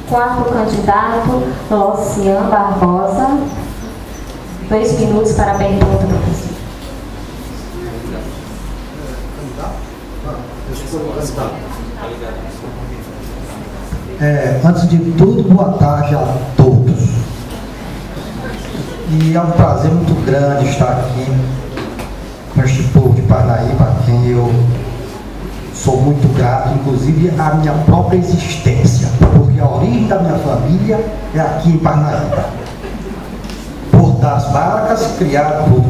Quarto candidato, Locian Barbosa. 2 minutos para a pergunta, professor. Antes de tudo, boa tarde a todos. E é um prazer muito grande estar aqui com este povo de Parnaíba, a quem eu sou muito grato, inclusive à minha própria existência, porque a origem da minha família é aqui em Parnaíba. Porto das Barcas, criado por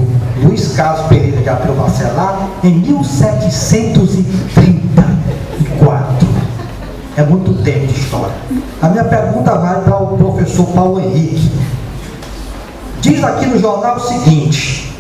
Luiz Carlos Pereira de Abreu Bacelar em 1734. É muito tempo de história. A minha pergunta vai para o professor Paulo Henrique. Diz aqui no jornal o seguinte: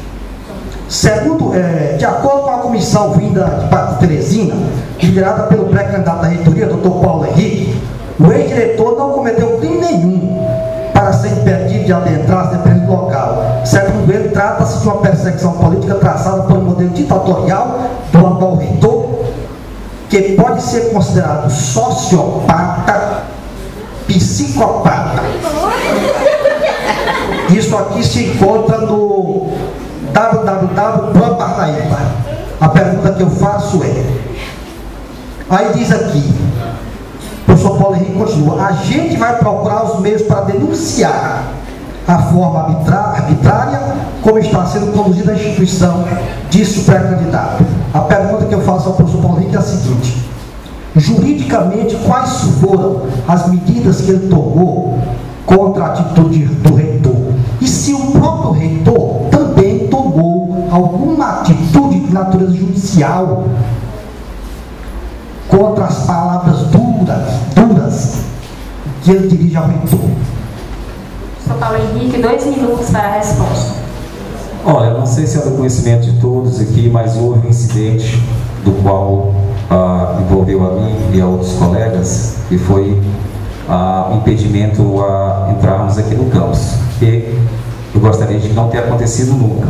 segundo, de acordo com a comissão vinda de Padre Teresina, liderada pelo pré-candidato à reitoria, Dr. Paulo Henrique, o ex-diretor não cometeu crime nenhum para ser impedido de adentrar as dependências do local. Segundo ele, trata-se de uma perseguição política traçada por um modelo ditatorial do atual reitor, que pode ser considerado sociopata, psicopata. Isso aqui se encontra no www.parnaíba. A pergunta que eu faço é: aí diz aqui, o professor Paulo Henrique continua, a gente vai procurar os meios para denunciar a forma arbitrária como está sendo conduzida a instituição, disse o pré-candidato. A pergunta que eu faço ao professor Paulo Henrique é a seguinte: juridicamente, quais foram as medidas que ele tomou contra a atitude do reitor? E se o próprio reitor também tomou alguma atitude de natureza judicial contra as palavras duras que ele dirige ao reitor? Professor Paulo Henrique, 2 minutos para a resposta. Olha, não sei se é do conhecimento de todos aqui, mas houve um incidente do qual envolveu a mim e a outros colegas, que foi o impedimento a entrarmos aqui no campus, que eu gostaria de não ter acontecido nunca.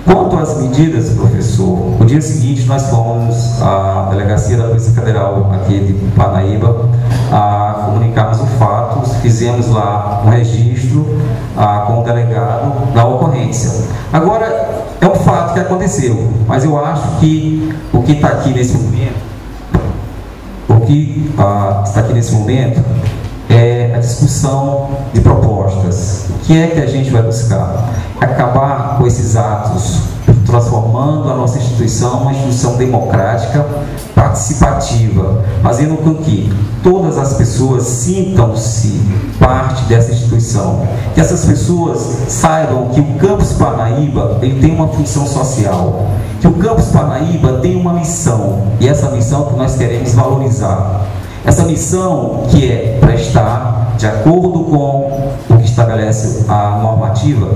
Quanto às medidas, professor, no dia seguinte nós fomos à Delegacia da Polícia Federal aqui de Parnaíba a comunicarmos o fato, fizemos lá um registro com o delegado da ocorrência. Agora, é um fato que aconteceu, mas eu acho que o que está aqui nesse momento, é a discussão de propostas. O que é que a gente vai buscar? Acabar com esses atos, transformando a nossa instituição uma instituição democrática, participativa, fazendo com que todas as pessoas sintam-se parte dessa instituição, que essas pessoas saibam que o Campus Parnaíba ele tem uma função social, que o Campus Parnaíba tem uma missão, e essa missão que nós queremos valorizar. Essa missão que é prestar, de acordo com o que estabelece a normativa,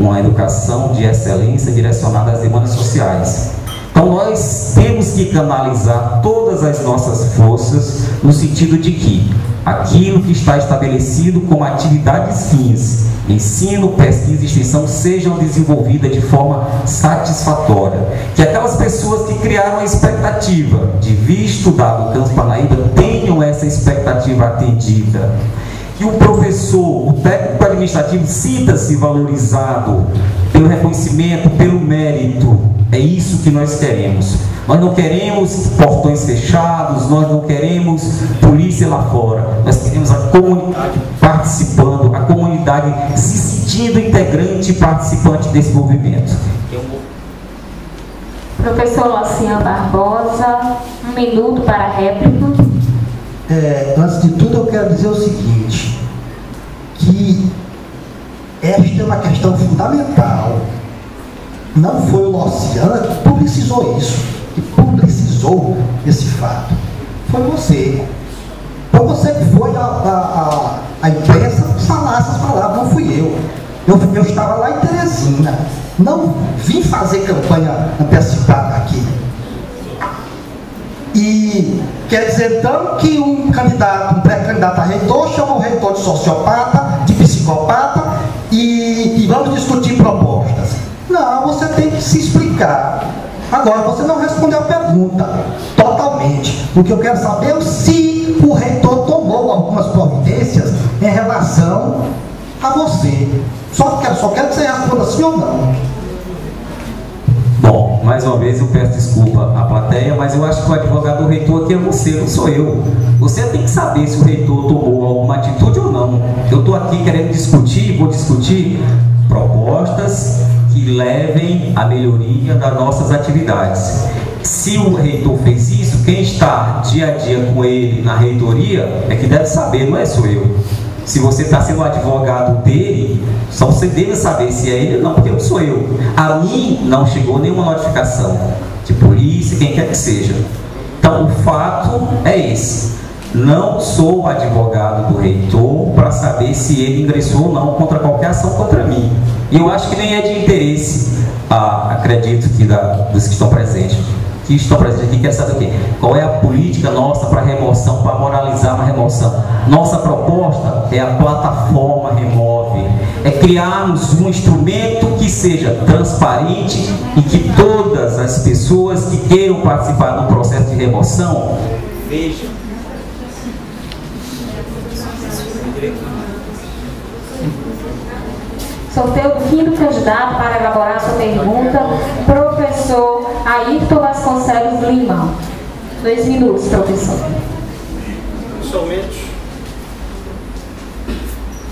uma educação de excelência direcionada às demandas sociais. Então nós temos que canalizar todas as nossas forças no sentido de que aquilo que está estabelecido como atividades fins, ensino, pesquisa e extensão, sejam desenvolvidas de forma satisfatória. Que aquelas pessoas que criaram a expectativa de vir estudar no Campus Parnaíba tenham essa expectativa atendida. Que o professor, o técnico administrativo, sinta-se valorizado pelo reconhecimento, pelo mérito. É isso que nós queremos. Nós não queremos portões fechados, nós não queremos polícia lá fora. Nós queremos a comunidade participando, a comunidade se sentindo integrante e participante desse movimento. Professor Locian Barbosa, 1 minuto para a réplica. Antes de tudo, eu quero dizer o seguinte, que esta é uma questão fundamental. Não foi o Locian que publicizou isso, que publicizou esse fato. Foi você. Foi você que foi a imprensa falar essas palavras, não fui eu. Eu estava lá em Teresina. Não vim fazer campanha antecipada aqui. E quer dizer então que um pré-candidato a reitor chama o reitor de sociopata, de psicopata e vamos discutir propostas. Não, você tem que se explicar. Agora, você não respondeu a pergunta totalmente. O que eu quero saber é se se o reitor tomou algumas providências em relação a você. Só quero que você responda sim ou não. Bom, mais uma vez eu peço desculpa à plateia, mas eu acho que o advogado do reitor aqui é você, não sou eu. Você tem que saber se o reitor tomou alguma atitude ou não. Eu estou aqui querendo discutir, vou discutir propostas que levem à melhoria das nossas atividades. Se o reitor fez isso, quem está dia a dia com ele na reitoria é que deve saber, não sou eu. Se você está sendo o advogado dele, só você deve saber se é ele ou não, porque não sou eu. A mim não chegou nenhuma notificação de polícia, quem quer que seja. Então, o fato é esse. Não sou o advogado do reitor para saber se ele ingressou ou não contra qualquer ação contra mim. E eu acho que nem é de interesse, acredito que dos que estão presentes. Que estão presentes aqui quer saber o quê? Qual é a política nossa para remoção, para moralizar uma remoção? Nossa proposta é a plataforma Remove. É criarmos um instrumento que seja transparente e que todas as pessoas que queiram participar do processo de remoção vejam. Sorteio do quinto candidato para elaborar a sua pergunta, professor Ayrton Vasconcelos Lima. 2 minutos, professor.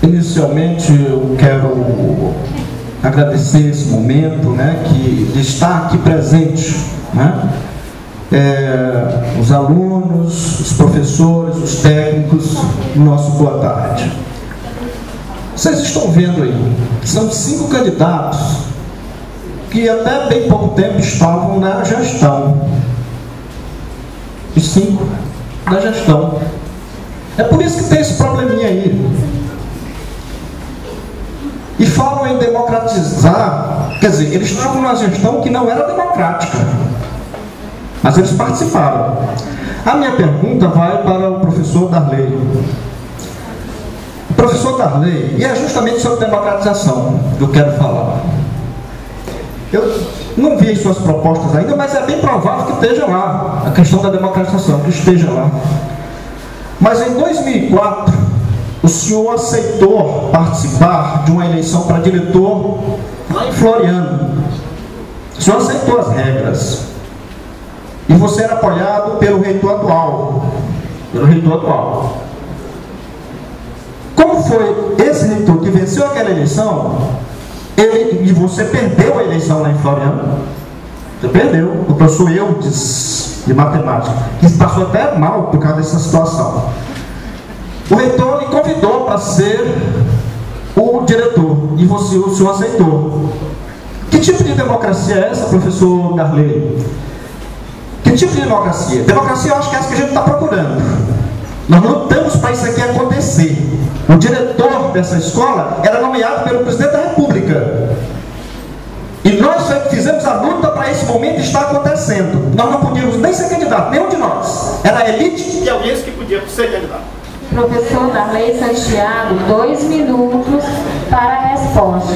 Inicialmente eu quero agradecer esse momento, né, de estar aqui presente, né? Os alunos, os professores, os técnicos, nosso boa tarde. Vocês estão vendo aí, são 5 candidatos que até bem pouco tempo estavam na gestão. Os 5 da gestão. É por isso que tem esse probleminha aí. E falam em democratizar, quer dizer, eles estavam numa gestão que não era democrática, mas eles participaram. A minha pergunta vai para o professor Darley. Professor Darley, e é justamente sobre democratização que eu quero falar. Eu não vi as suas propostas ainda, mas é bem provável que esteja lá, a questão da democratização, que esteja lá. Mas em 2004, o senhor aceitou participar de uma eleição para diretor lá em Floriano. O senhor aceitou as regras. E você era apoiado pelo reitor atual. Como foi esse reitor que venceu aquela eleição, e você perdeu a eleição lá em Floriano? Você perdeu, o professor Eudes, de matemática, que passou até mal por causa dessa situação. O reitor lhe convidou para ser o diretor, e o senhor aceitou. Que tipo de democracia é essa, professor Darley? Que tipo de democracia? Democracia eu acho que é essa que a gente está procurando. Nós lutamos para isso aqui acontecer. O diretor dessa escola era nomeado pelo presidente da República. E nós fizemos a luta para esse momento estar acontecendo. Nós não podíamos nem ser candidato, nenhum de nós. Era a elite e alguém que podia ser candidato. Professor Darley Santiago, 2 minutos para a resposta.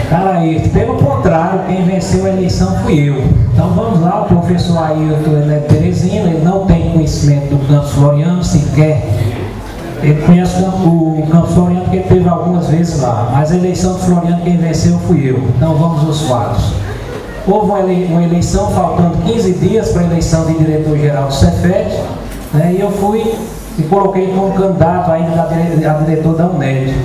Cara, Ayrton, pelo contrário, quem venceu a eleição fui eu. Então vamos lá, o professor Ayrton, ele é de Teresina, ele não tem conhecimento do Campus Floriano sequer. Ele conhece o Campus Floriano porque ele teve algumas vezes lá, mas a eleição de Floriano quem venceu fui eu. Então vamos aos fatos. Houve uma eleição faltando 15 dias para a eleição de diretor-geral do Cefet, né, e eu fui e coloquei como candidato ainda a diretor da UNED.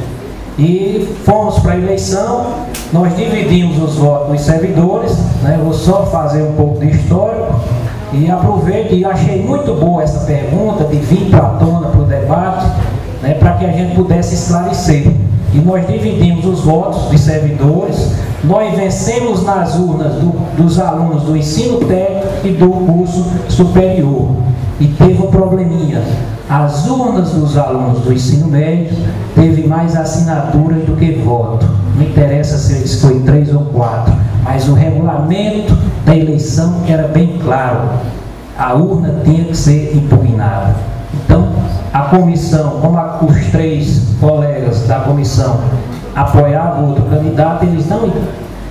E fomos para a eleição, nós dividimos os votos dos servidores, né? Vou só fazer um pouco de histórico e aproveito e achei muito boa essa pergunta de vir para a tona para o debate, né? Para que a gente pudesse esclarecer. E nós dividimos os votos dos servidores, nós vencemos nas urnas dos alunos do ensino técnico e do curso superior. E teve um probleminha. As urnas dos alunos do ensino médio teve mais assinaturas do que voto. Não interessa se foi 3 ou 4, mas o regulamento da eleição era bem claro. A urna tinha que ser impugnada. Então, a comissão, como os 3 colegas da comissão apoiavam outro candidato, eles não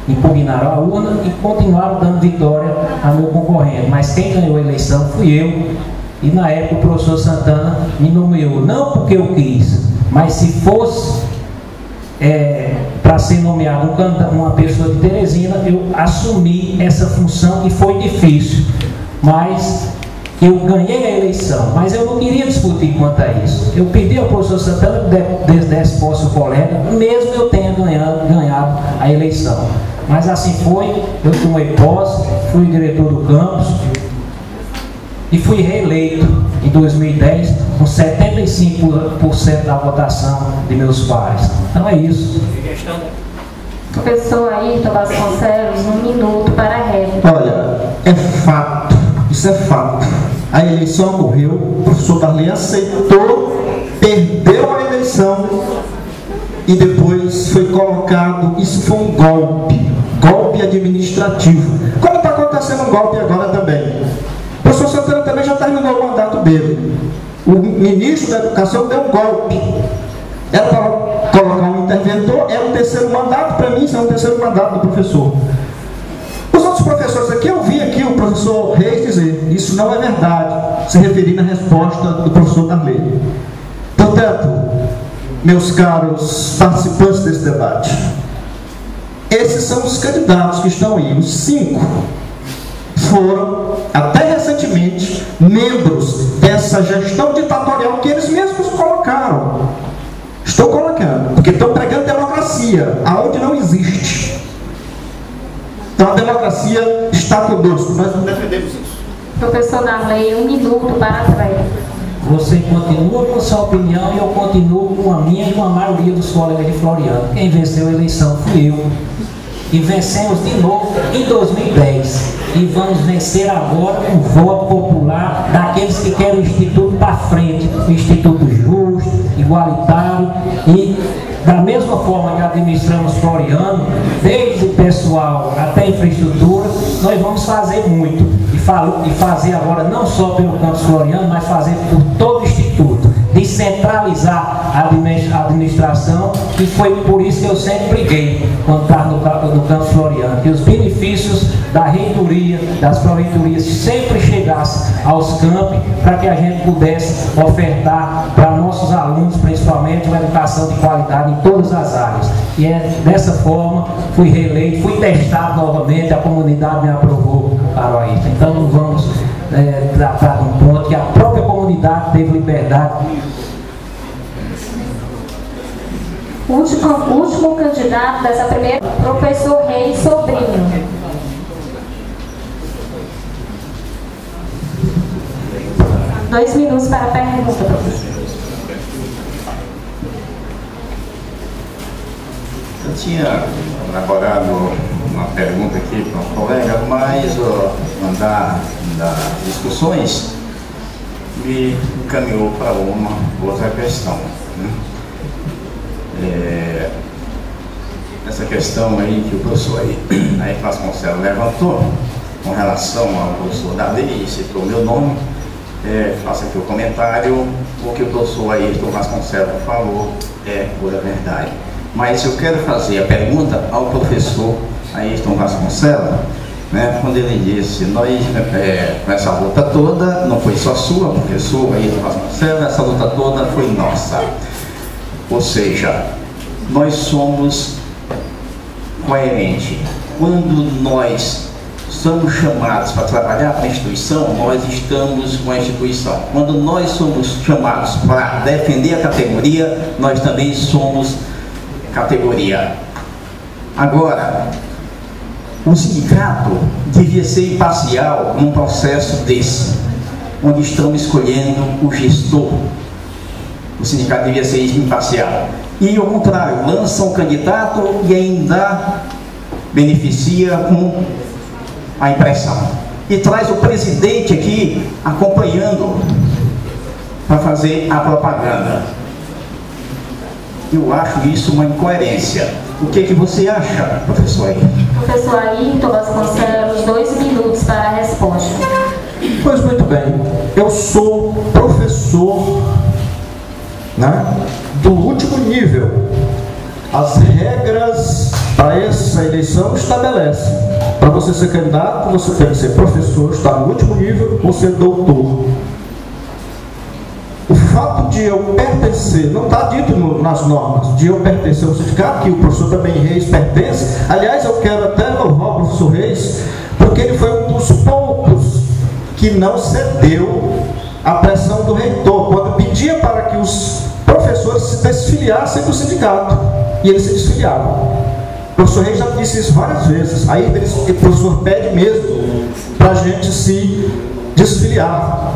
impugnaram a urna e continuaram dando vitória ao meu concorrente. Mas quem ganhou a eleição fui eu. E na época o professor Santana me nomeou, não porque eu quis, mas se fosse para ser nomeado uma pessoa de Teresina, eu assumi essa função e foi difícil, mas eu ganhei a eleição, mas eu não queria discutir quanto a isso. Eu pedi ao professor Santana que desse posse ao colega, mesmo eu tenha ganhado a eleição. Mas assim foi, eu tomei posse, fui diretor do campus e fui reeleito em 2010 com 75% da votação de meus pares. Então é isso. Professor Ayrton Vasconcelos, 1 minuto para a réplica. Olha, é fato, isso é fato. A eleição ocorreu, o professor Darley aceitou, perdeu a eleição e depois foi colocado, isso foi um golpe administrativo. Como está acontecendo um golpe agora também. O professor Santana também já terminou o mandato dele. O ministro da Educação deu um golpe. Era para colocar um interventor, é o 3º mandato, para mim isso é o 3º mandato do professor. Os outros professores aqui, eu vi aqui o professor Reis dizer, isso não é verdade, se referindo à resposta do professor Darley. Portanto, meus caros participantes desse debate, esses são os candidatos que estão aí. Os 5 foram, até recentemente, membros dessa gestão ditatorial que eles mesmos colocaram. Estou colocando, porque estão pregando democracia, aonde não existe. Então a democracia está conosco, nós não defendemos isso. Professor Darley, 1 minuto para a réplica. Você continua com sua opinião e eu continuo com a minha e com a maioria dos colegas de Floriano. Quem venceu a eleição fui eu. E vencemos de novo em 2010. E vamos vencer agora com o voto popular daqueles que querem o Instituto para frente. O Instituto justo, igualitário e da mesma forma que administramos Floriano, desde o pessoal até a infraestrutura, nós vamos fazer muito. E fazer agora não só pelo campus Floriano, mas fazer por todo o Instituto. Descentralizar a administração, e foi por isso que eu sempre briguei quando estava no campus Floriano, que os benefícios da reitoria, das proventorias sempre chegassem aos campi, para que a gente pudesse ofertar para nossos alunos, principalmente, uma educação de qualidade em todas as áreas. E é dessa forma, fui reeleito, fui testado novamente, a comunidade me aprovou para o Ayrton. Então não vamos tratar de um ponto que a própria comunidade teve liberdade. Último candidato dessa primeira, professor Reis Sobrinho. Dois minutos para a pergunta, professor. Eu tinha elaborado uma pergunta aqui para um colega, mas andar das discussões me encaminhou para uma outra questão, né? Essa questão aí que o professor Ayrton Vasconcelos levantou com relação ao professor Darley, citou meu nome, faço aqui o comentário. O que o professor Ayrton Vasconcelos falou é pura verdade. Mas eu quero fazer a pergunta ao professor Ayrton Vasconcelos, né, quando ele disse, nós, com essa luta toda, não foi só sua, professor Ayrton Vasconcelos, essa luta toda foi nossa. Ou seja, nós somos coerentes. Quando nós somos chamados para trabalhar para a instituição, nós estamos com a instituição. Quando nós somos chamados para defender a categoria, nós também somos categoria. Agora, o sindicato devia ser imparcial num processo desse, onde estamos escolhendo o gestor. O sindicato devia ser imparcial. E ao contrário, lança um candidato e ainda beneficia com a impressão. E traz o presidente aqui acompanhando para fazer a propaganda. Eu acho isso uma incoerência. O que você acha, professor Ayrton? Professor Ayrton Vasconcelos, 2 minutos para a resposta. Pois muito bem, eu sou professor, né, do último nível. As regras para essa eleição estabelecem. Para você ser candidato, você tem que ser professor, estar no último nível ou ser doutor. fato de eu pertencer, não está dito nas normas, de eu pertencer ao sindicato, que o professor também Reis pertence. Aliás, eu quero até louvar o professor Reis, porque ele foi um dos poucos que não cedeu à pressão do reitor, quando pedia para que os professores se desfiliassem do sindicato, e eles se desfiliavam. O professor Reis já disse isso várias vezes. Aí o professor pede mesmo para a gente se desfiliar.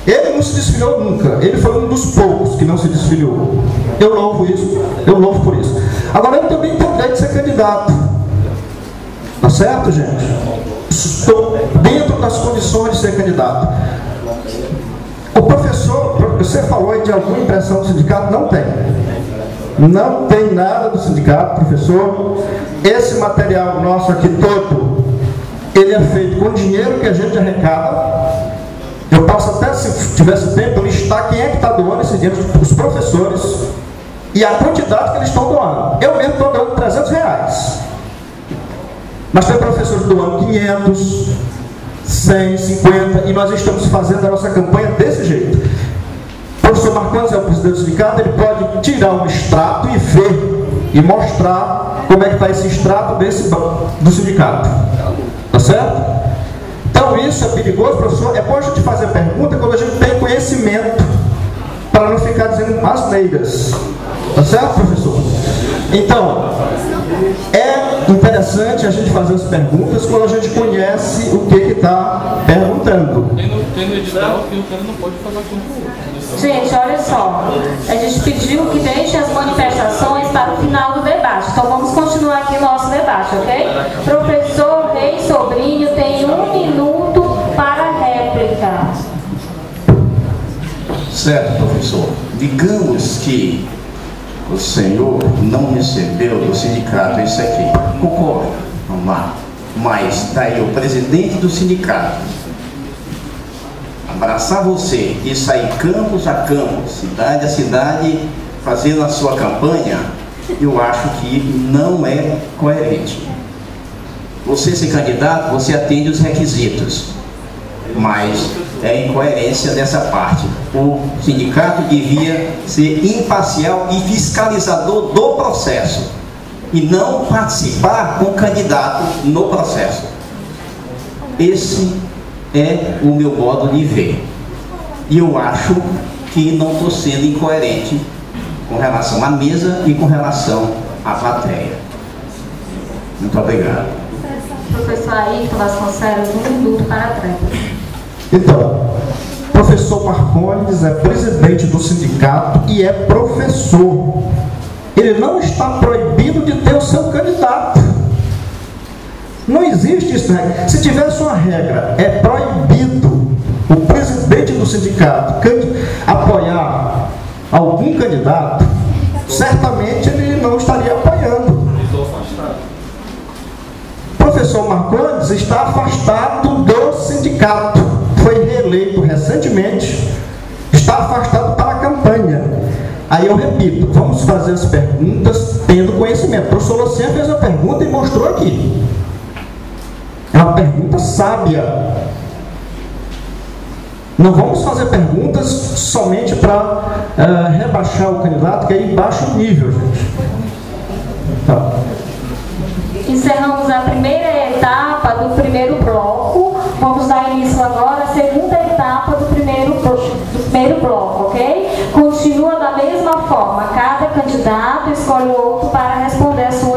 Ele não se desfiliou nunca, ele foi um dos poucos que não se desfiliou. Eu louvo isso, eu louvo por isso. Agora, eu também tenho o direito de ser candidato. Tá certo, gente? Estou dentro das condições de ser candidato. O professor, você falou aí de alguma impressão do sindicato? Não tem. Não tem nada do sindicato, professor. Esse material nosso aqui todo, ele é feito com dinheiro que a gente arrecada. Eu posso até, se tivesse tempo, listar quem é que está doando esse dinheiro, os professores, e a quantidade que eles estão doando. Eu mesmo estou doando R$300. Mas tem professores doando 500, 100, 50, e nós estamos fazendo a nossa campanha desse jeito. O professor Marcondes é o presidente do sindicato, ele pode tirar um extrato e ver, e mostrar como é que está esse extrato do sindicato. Tá certo? Então isso é perigoso, professor. É bom a gente fazer pergunta quando a gente tem conhecimento, para não ficar dizendo asneiras. Tá certo, professor? Então, é interessante a gente fazer as perguntas quando a gente conhece o que está perguntando. Tem no edital que o cara não pode falar com o outro. Gente, olha só, a gente pediu que deixe as manifestações para o final do debate. Então vamos continuar aqui o nosso debate, ok? Professor Reis Sobrinho tem 1 minuto para réplica. Certo, professor. Digamos que o senhor não recebeu do sindicato isso aqui. Concordo, vamos lá. Mas está aí o presidente do sindicato abraçar você e sair campus a campus, cidade a cidade, fazendo a sua campanha, eu acho que não é coerente. Você ser candidato, você atende os requisitos, mas é incoerência dessa parte. O sindicato devia ser imparcial e fiscalizador do processo, e não participar com o candidato no processo. Esse é o meu modo de ver. E eu acho que não estou sendo incoerente com relação à mesa e com relação à plateia. Muito obrigado. Professor Ayrton Vasconcelos, 1 minuto para a tréplica. Então, professor Marcondes é presidente do sindicato e é professor. Ele não está proibido de ter o seu candidato. Não existe isso, né? Se tivesse uma regra, é proibido o presidente do sindicato apoiar algum candidato, certamente ele não estaria apoiando. O professor Marcondes está afastado do sindicato, foi reeleito recentemente, está afastado para a campanha. Aí eu repito, vamos fazer as perguntas tendo conhecimento. O professor Luciano fez a pergunta e mostrou aqui. É uma pergunta sábia. Não vamos fazer perguntas somente para rebaixar o candidato, que aí baixa o nível, gente. Tá. Encerramos a primeira etapa do primeiro bloco. Vamos dar início agora à segunda etapa do primeiro bloco, ok? Continua da mesma forma. Cada candidato escolhe o outro para responder a sua